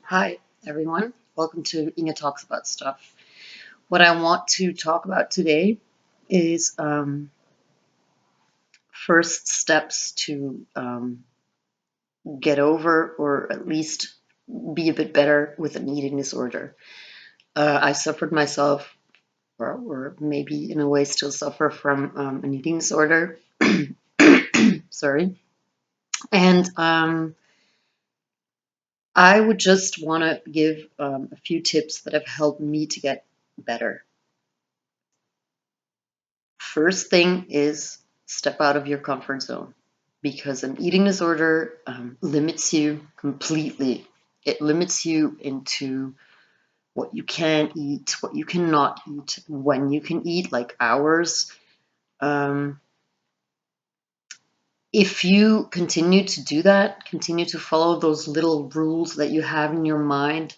Hi, everyone. Welcome to Inge Talks About Stuff. What I want to talk about today is first steps to get over or at least be a bit better with an eating disorder. I suffered myself, or maybe in a way still suffer from an eating disorder. Sorry. And I would just want to give a few tips that have helped me to get better. First thing is step out of your comfort zone because an eating disorder limits you completely. It limits you into what you can eat, what you cannot eat, when you can eat, like hours. Um, if you continue to do that, continue to follow those little rules that you have in your mind,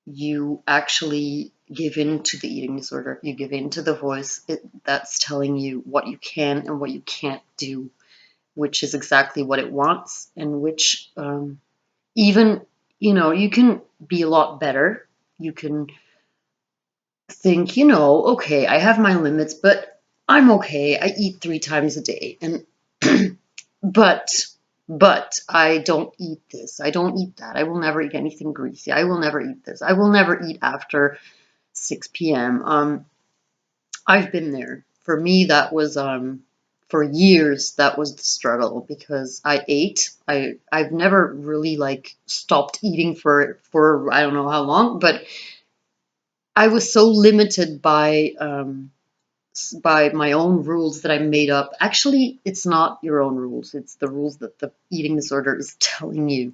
you actually give in to the eating disorder. You give in to the voice that's telling you what you can and what you can't do, which is exactly what it wants, and which even, you can be a lot better. You can think, okay, I have my limits, but I'm okay. I eat 3 times a day, and but I don't eat this. I don't eat that. I will never eat anything greasy. I will never eat this. I will never eat after 6 p.m. I've been there. For me, that was for years that was the struggle because I ate. I've never really like stopped eating for I don't know how long, but I was so limited by my own rules that I made up. Actually, it's not your own rules. It's the rules that the eating disorder is telling you.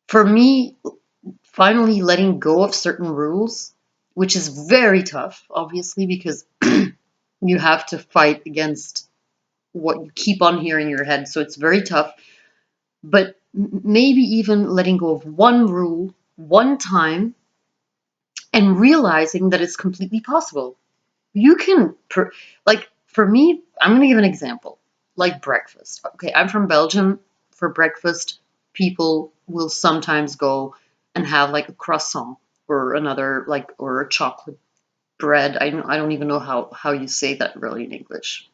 For me, finally letting go of certain rules, which is very tough, obviously, because you have to fight against what you keep on hearing in your head. So it's very tough. But maybe even letting go of one rule one time and realizing that it's completely possible. You can, like, for me, I'm going to give an example, like breakfast. Okay, I'm from Belgium. For breakfast, people will sometimes go and have like a croissant or another, like, or a chocolate bread. I don't even know how you say that really in English.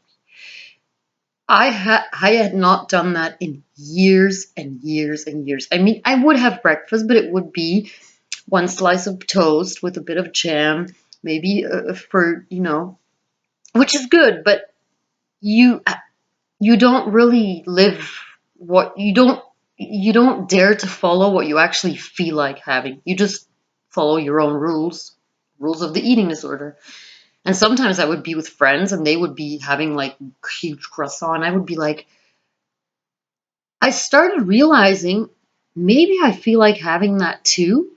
I had not done that in years and years and years. I mean, I would have breakfast, but it would be one slice of toast with a bit of jam, maybe a fruit, which is good, but you you don't really live what you don't dare to follow what you actually feel like having. You just follow your own rules of the eating disorder. And sometimes I would be with friends and they would be having like huge croissant. I would be like, I started realizing maybe I feel like having that too,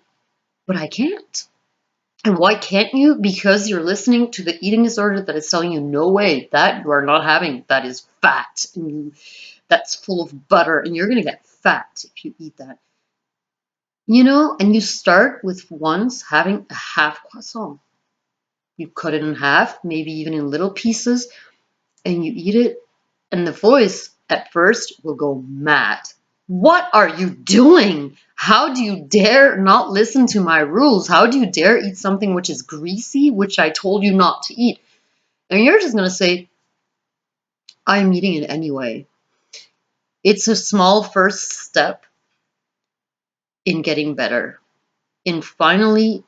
but I can't. And why can't you? Because you're listening to the eating disorder that is telling you, no way, that you are not having. That is fat. And that's full of butter. And you're going to get fat if you eat that. And you start with once having a half croissant. You cut it in half, maybe even in little pieces, and you eat it. And the voice at first will go mad. What are you doing? How do you dare not listen to my rules? How do you dare eat something which is greasy, which I told you not to eat? And you're just going to say, I'm eating it anyway. It's a small first step in getting better, in finally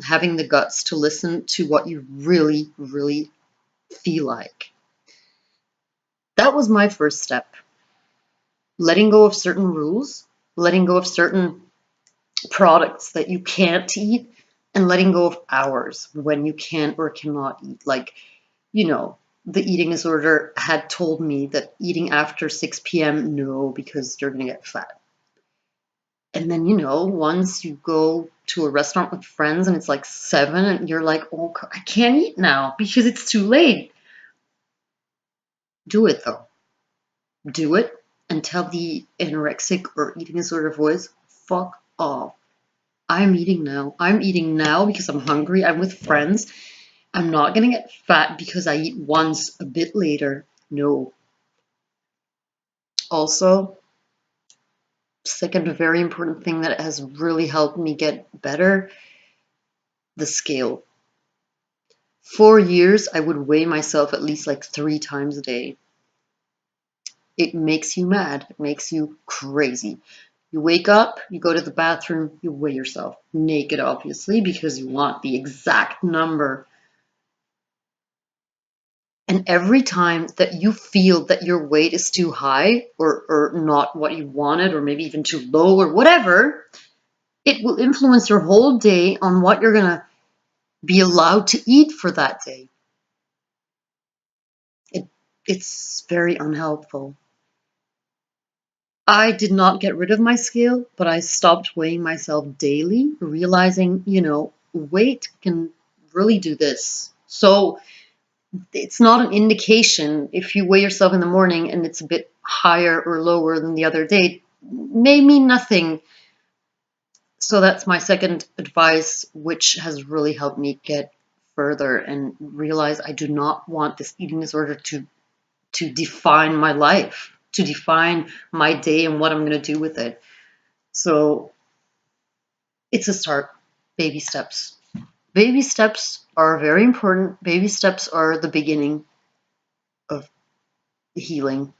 having the guts to listen to what you really, really feel like. That was my first step. Letting go of certain rules, letting go of certain products that you can't eat, and letting go of hours when you can or cannot eat. Like, the eating disorder had told me that eating after 6 p.m., no, because you're going to get fat. And then, once you go to a restaurant with friends and it's like 7 and you're like, oh, I can't eat now because it's too late. Do it though. Do it and tell the anorexic or eating disorder voice, fuck off. I'm eating now. I'm eating now because I'm hungry. I'm with friends. I'm not going to get fat because I eat once a bit later. No. Also, second very important thing that has really helped me get better, the scale. For years, I would weigh myself at least like 3 times a day. It makes you mad. It makes you crazy. You wake up, you go to the bathroom, you weigh yourself. Naked, obviously, because you want the exact number. And every time that you feel that your weight is too high or not what you wanted, or maybe even too low or whatever, it will influence your whole day on what you're going to be allowed to eat for that day. It, it's very unhelpful. I did not get rid of my scale, but I stopped weighing myself daily, realizing, weight can really do this. So it's not an indication if you weigh yourself in the morning and it's a bit higher or lower than the other day, may mean nothing. So that's my second advice, which has really helped me get further and realize I do not want this eating disorder to define my life, to define my day and what I'm going to do with it. So it's a start. Baby steps. Baby steps are very important. Baby steps are the beginning of healing.